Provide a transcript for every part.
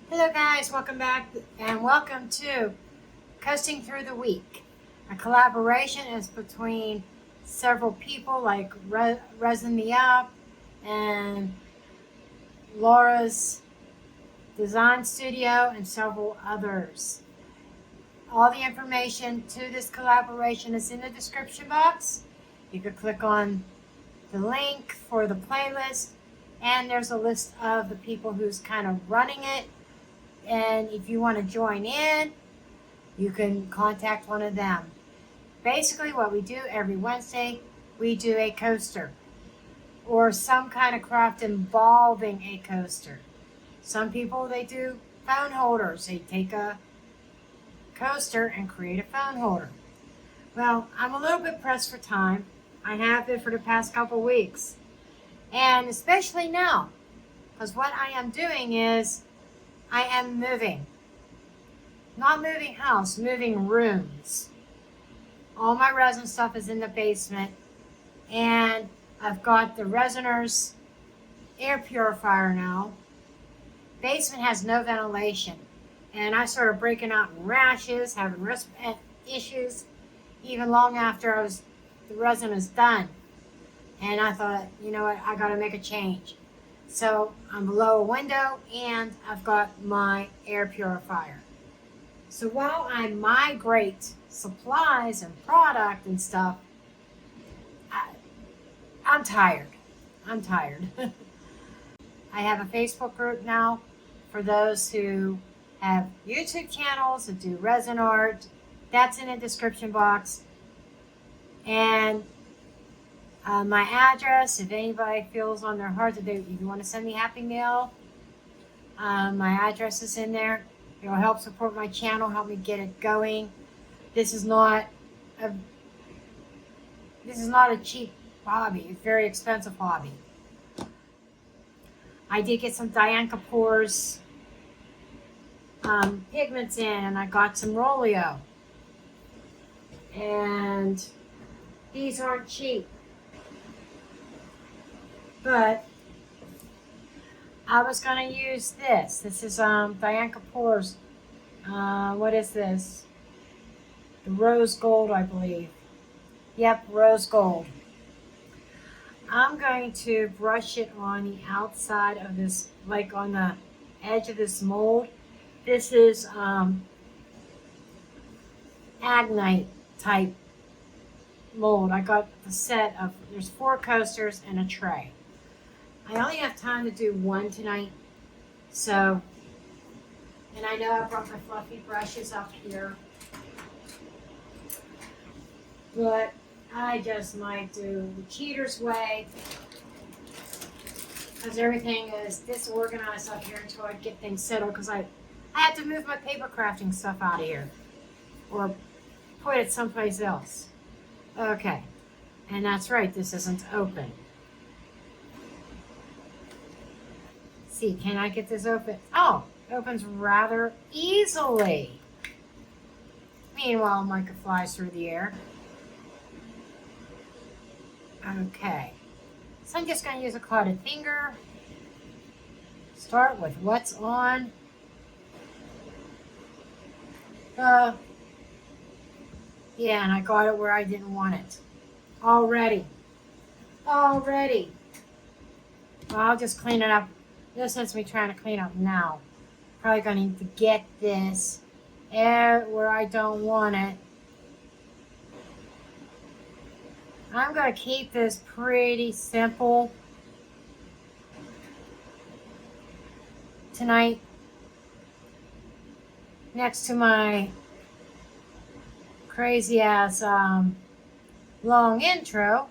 Hello guys, welcome back and welcome to Coasting Through the Week. A collaboration is between several people like Resin Ave and Laura's Design Studio and several others. All the information to this collaboration is in the description box. You could click on the link for the playlist, and there's a list of the people who's kind of running it. And if you want to join in, you can contact one of them. Basically, what we do every Wednesday, we do a coaster or some kind of craft involving a coaster. Some people, they do phone holders. They take a coaster and create a phone holder. Well, I'm a little bit pressed for time. I have been for the past couple weeks. And especially now, because what I am doing is I am moving. Not moving house, moving rooms. All my resin stuff is in the basement. And I've got the Resiner's air purifier now. Basement has no ventilation. And I started breaking out in rashes, having wrist issues, even long after the resin is done. And I thought, you know what, I gotta make a change. So I'm below a window and I've got my air purifier. So while I migrate supplies and product and stuff, I'm tired. I'm tired. I have a Facebook group now for those who have YouTube channels that do resin art. That's in the description box. And my address, if anybody feels on their heart that if you want to send me happy mail, my address is in there. It will help support my channel, help me get it going. This is not a cheap hobby. It's a very expensive hobby. I did get some Diane Kapoor's pigments in, and I got some Rolio. And these aren't cheap. But I was going to use this. This is Diane Kapoor's. What is this? The rose gold, I believe. Yep, rose gold. I'm going to brush it on the outside of this, like on the edge of this mold. This is Agnite type mold. I got the set of, there's 4 coasters and a tray. I only have time to do one tonight, so, and I know I brought my fluffy brushes up here, but I just might do the cheater's way, because everything is disorganized up here until I get things settled, because I had to move my paper crafting stuff out of here, or put it someplace else. Okay, and that's right, this isn't open. See, can I get this open? Oh, it opens rather easily. Meanwhile, Micah flies through the air. Okay, so I'm just going to use a clotted finger. Start with what's on the, yeah, and I got it where I didn't want it. Already. Well, I'll just clean it up. This is me trying to clean up now. Probably going to need to get this where I don't want it. I'm going to keep this pretty simple tonight. Next to my crazy ass long intro.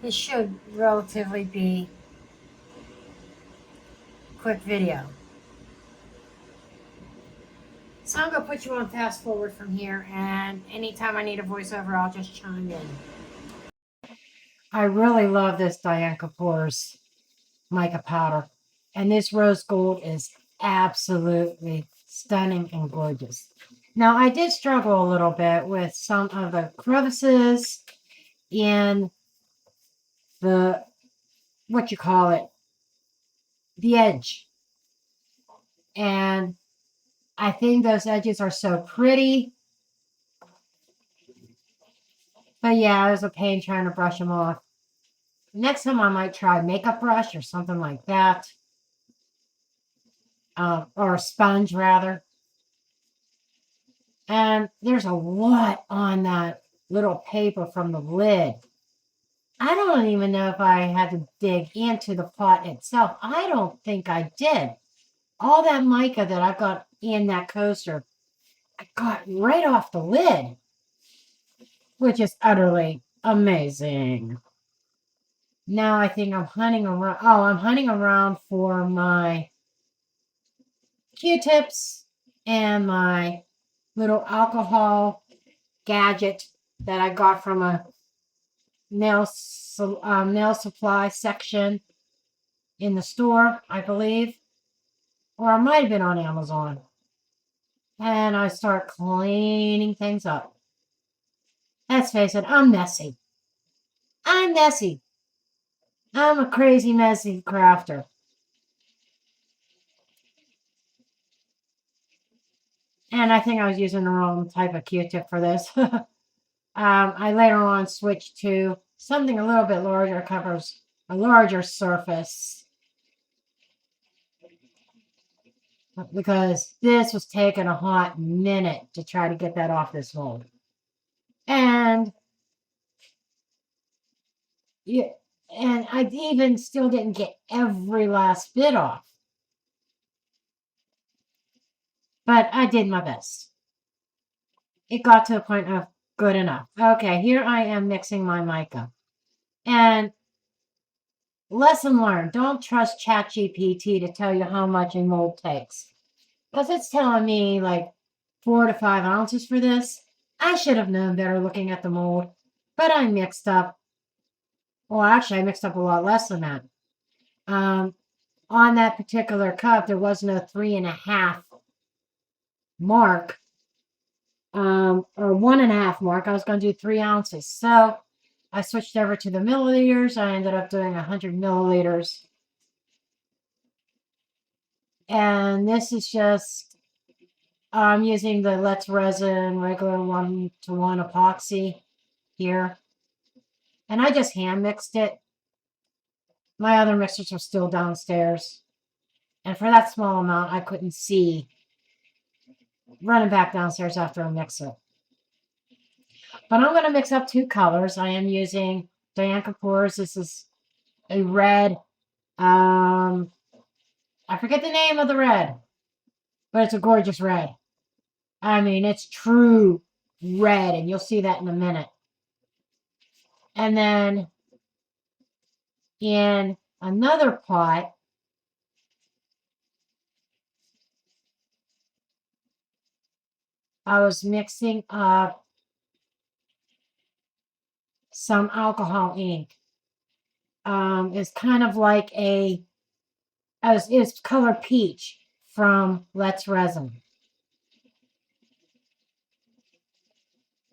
This should relatively be a quick video. So I'm going to put you on fast forward from here, and anytime I need a voiceover, I'll just chime in. I really love this Diane Kapoor's mica powder, and this rose gold is absolutely stunning and gorgeous. Now, I did struggle a little bit with some of the crevices in the, what you call it, the edge. And I think those edges are so pretty. But yeah, it was a pain trying to brush them off. Next time I might try a makeup brush or something like that. Or a sponge rather. And there's a lot on that little paper from the lid. I don't even know if I had to dig into the pot itself. I don't think I did. All that mica that I got in that coaster, I got right off the lid, which is utterly amazing. Now I think I'm hunting around. Oh, I'm hunting around for my Q-tips and my little alcohol gadget that I got from a nail supply section in the store, I believe, or it might have been on Amazon. And I start cleaning things up. Let's face it, I'm messy. I'm messy. I'm a crazy messy crafter. And I think I was using the wrong type of Q-tip for this. I later on switched to something a little bit larger, covers a larger surface. Because this was taking a hot minute to try to get that off this mold. And yeah, and I even still didn't get every last bit off. But I did my best. It got to a point of good enough. Okay, here I am mixing my mica. And lesson learned, don't trust ChatGPT to tell you how much a mold takes. Because it's telling me like 4 to 5 ounces for this. I should have known better looking at the mold. But I mixed up. Well, actually, I mixed up a lot less than that. On that particular cup, there was no 3.5 mark. Or 1.5 mark. I was going to do 3 ounces. So I switched over to the milliliters. I ended up doing 100 milliliters. And this is just, I'm using the Let's Resin regular 1-to-1 epoxy here. And I just hand mixed it. My other mixers are still downstairs. And for that small amount, I couldn't see running back downstairs after I mix it. But I'm going to mix up 2 colors. I am using Diane Kapoor's. This is a red. I forget the name of the red, but it's a gorgeous red. I mean, it's true red, and you'll see that in a minute. And then in another pot, I was mixing up some alcohol ink. It's kind of like it's color peach from Let's Resin.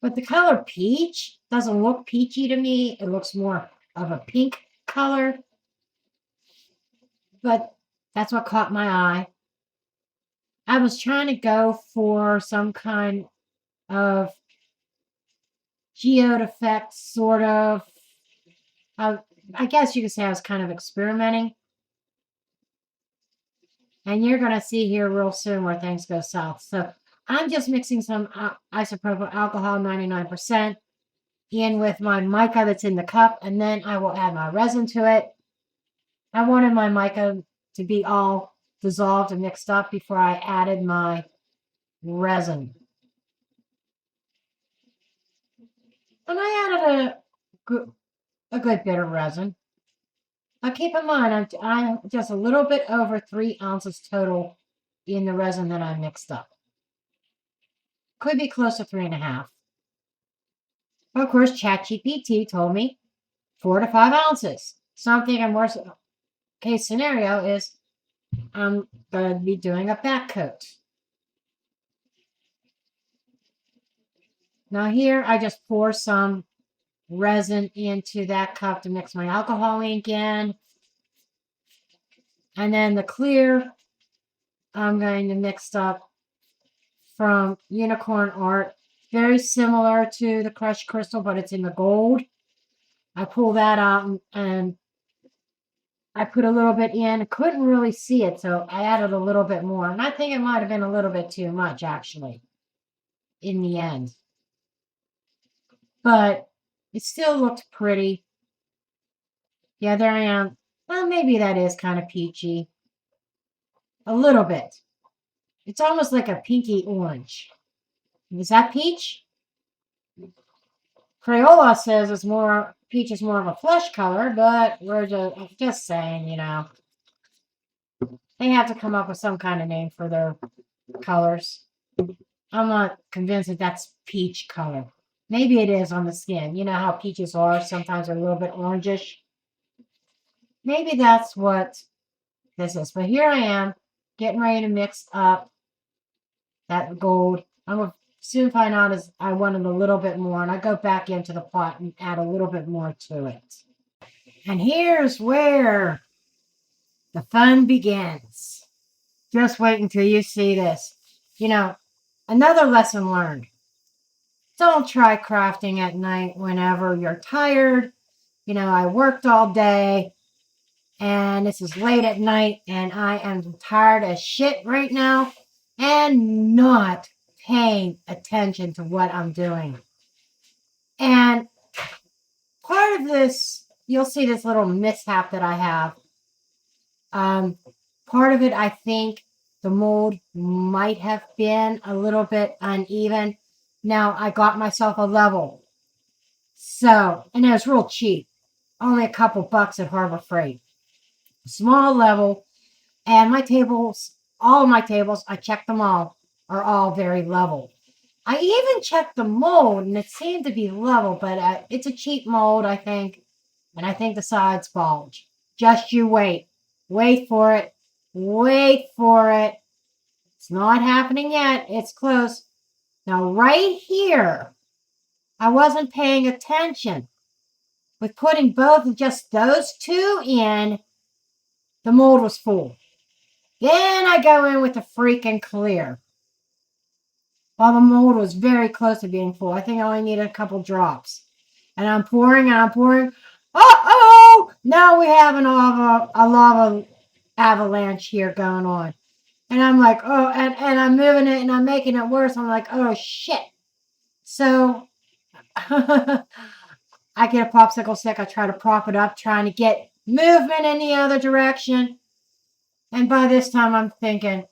But the color peach doesn't look peachy to me. It looks more of a pink color. But that's what caught my eye. I was trying to go for some kind of geode effect, sort of. I guess you could say I was kind of experimenting. And you're going to see here real soon where things go south. So I'm just mixing some isopropyl alcohol, 99%, in with my mica that's in the cup. And then I will add my resin to it. I wanted my mica to be all dissolved and mixed up before I added my resin. And I added a good bit of resin. Now keep in mind, I'm just a little bit over 3 ounces total in the resin that I mixed up. Could be close to 3.5. Of course, ChatGPT told me 4 to 5 ounces. So I'm thinking worst case scenario is I'm going to be doing a back coat. Now here, I just pour some resin into that cup to mix my alcohol ink in. And then the clear, I'm going to mix up from Unicorn Art. Very similar to the crushed crystal, but it's in the gold. I pull that out and I put a little bit in. Couldn't really see it, so I added a little bit more. And I think it might have been a little bit too much, actually, in the end. But it still looked pretty. Yeah, there I am. Well, maybe that is kind of peachy. A little bit. It's almost like a pinky orange. Is that peach? Crayola says it's more peach is more of a flesh color, but we're just saying, you know, they have to come up with some kind of name for their colors. I'm not convinced that that's peach color. Maybe it is on the skin. You know how peaches are. Sometimes they're a little bit orangish. Maybe that's what this is. But here I am, getting ready to mix up that gold. I'm going to soon find out as I wanted a little bit more. And I go back into the pot and add a little bit more to it. And here's where the fun begins. Just wait until you see this. You know, another lesson learned. Don't try crafting at night whenever you're tired. You know, I worked all day and this is late at night and I am tired as shit right now and not paying attention to what I'm doing. And part of this, you'll see this little mishap that I have. Part of it, I think the mold might have been a little bit uneven. Now I got myself a level. So, and it was real cheap. Only a couple bucks at Harbor Freight. Small level. And my tables, all my tables, I checked them all, are all very level. I even checked the mold and it seemed to be level, but it's a cheap mold, I think. And I think the sides bulge. Just you wait. Wait for it. Wait for it. It's not happening yet. It's close. Now, right here, I wasn't paying attention. With putting both of just those two in, the mold was full. Then I go in with the freaking clear. While the mold was very close to being full. I think I only needed a couple drops. And I'm pouring and I'm pouring. Uh-oh! Now we have a lava avalanche here going on. And I'm like, oh, and I'm moving it and I'm making it worse. I'm like, oh, shit. So I get a popsicle stick. I try to prop it up, trying to get movement in the other direction. And by this time, I'm thinking,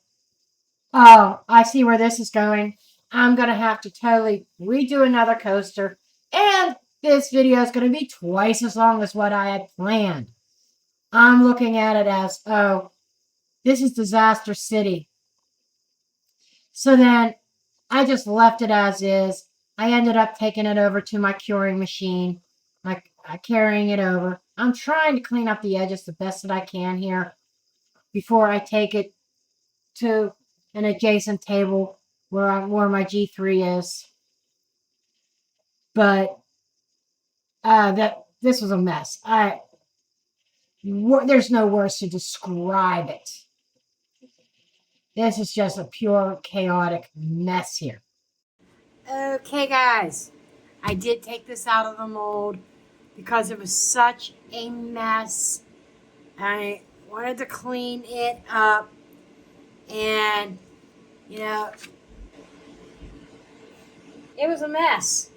oh, I see where this is going. I'm going to have to totally redo another coaster. And this video is going to be twice as long as what I had planned. I'm looking at it as, oh, this is Disaster City. So then I just left it as is. I ended up taking it over to my curing machine, like carrying it over. I'm trying to clean up the edges the best that I can here before I take it to an adjacent table where my G3 is. But this was a mess. There's no words to describe it. This is just a pure chaotic mess here. Okay, guys, I did take this out of the mold because it was such a mess. I wanted to clean it up, and you know, it was a mess.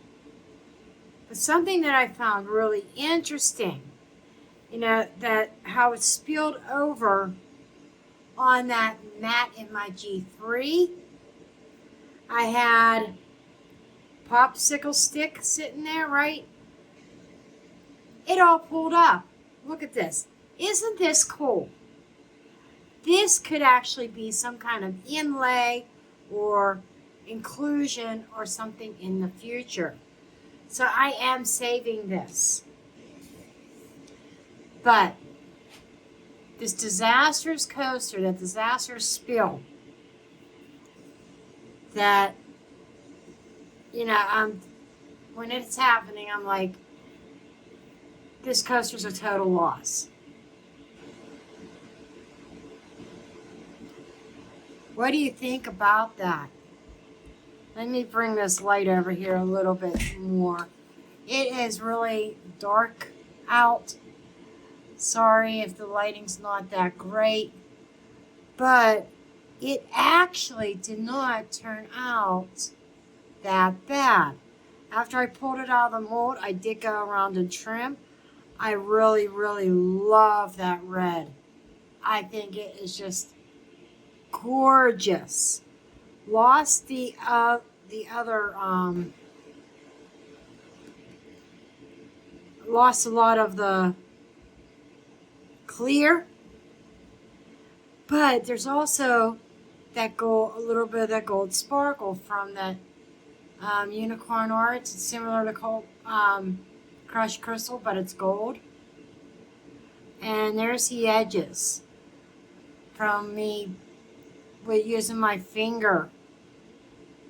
But something that I found really interesting, you know, that how it spilled over on that mat in my G3. I had popsicle stick sitting there, right? It all pulled up. Look at this. Isn't this cool? This could actually be some kind of inlay or inclusion or something in the future. So I am saving this. But this disastrous coaster, that disastrous spill, that, you know, when it's happening, I'm like, this coaster's a total loss. What do you think about that? Let me bring this light over here a little bit more. It is really dark out. Sorry if the lighting's not that great, but it actually did not turn out that bad. After I pulled it out of the mold, I did go around and trim. I really, really love that red. I think it is just gorgeous. Lost the other lost a lot of the clear, but there's also that gold, a little bit of that gold sparkle from that unicorn arts. It's similar to crushed crystal, but it's gold. And there's the edges from me with using my finger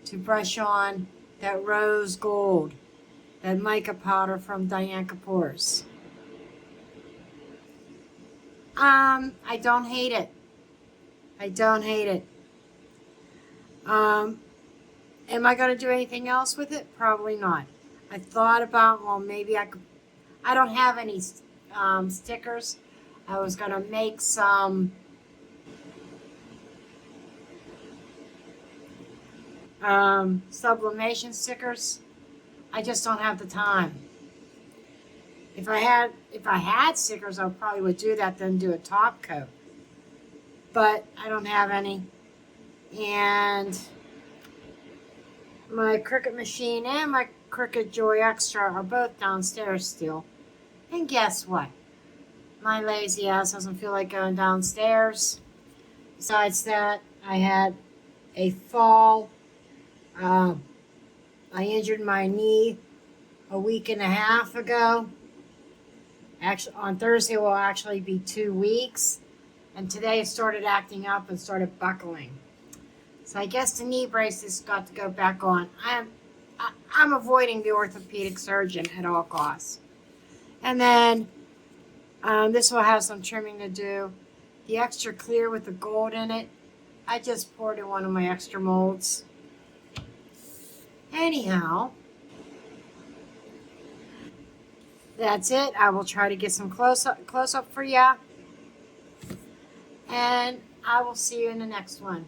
to brush on that rose gold, that mica powder from Diane Kapoor's. I don't hate it. I don't hate it. Am I going to do anything else with it? Probably not. I thought about, well, maybe I could. I don't have any stickers. I was going to make some sublimation stickers. I just don't have the time. If I had stickers, I probably would do that, then do a top coat. But I don't have any. And my Cricut machine and my Cricut Joy Extra are both downstairs still. And guess what? My lazy ass doesn't feel like going downstairs. Besides that, I had a fall. I injured my knee a week and a half ago. Actually, on Thursday will actually be 2 weeks. And today it started acting up and started buckling. So I guess the knee brace has got to go back on. I'm avoiding the orthopedic surgeon at all costs. And then this will have some trimming to do. The extra clear with the gold in it, I just poured in one of my extra molds. Anyhow, that's it. I will try to get some close up for you. And I will see you in the next one.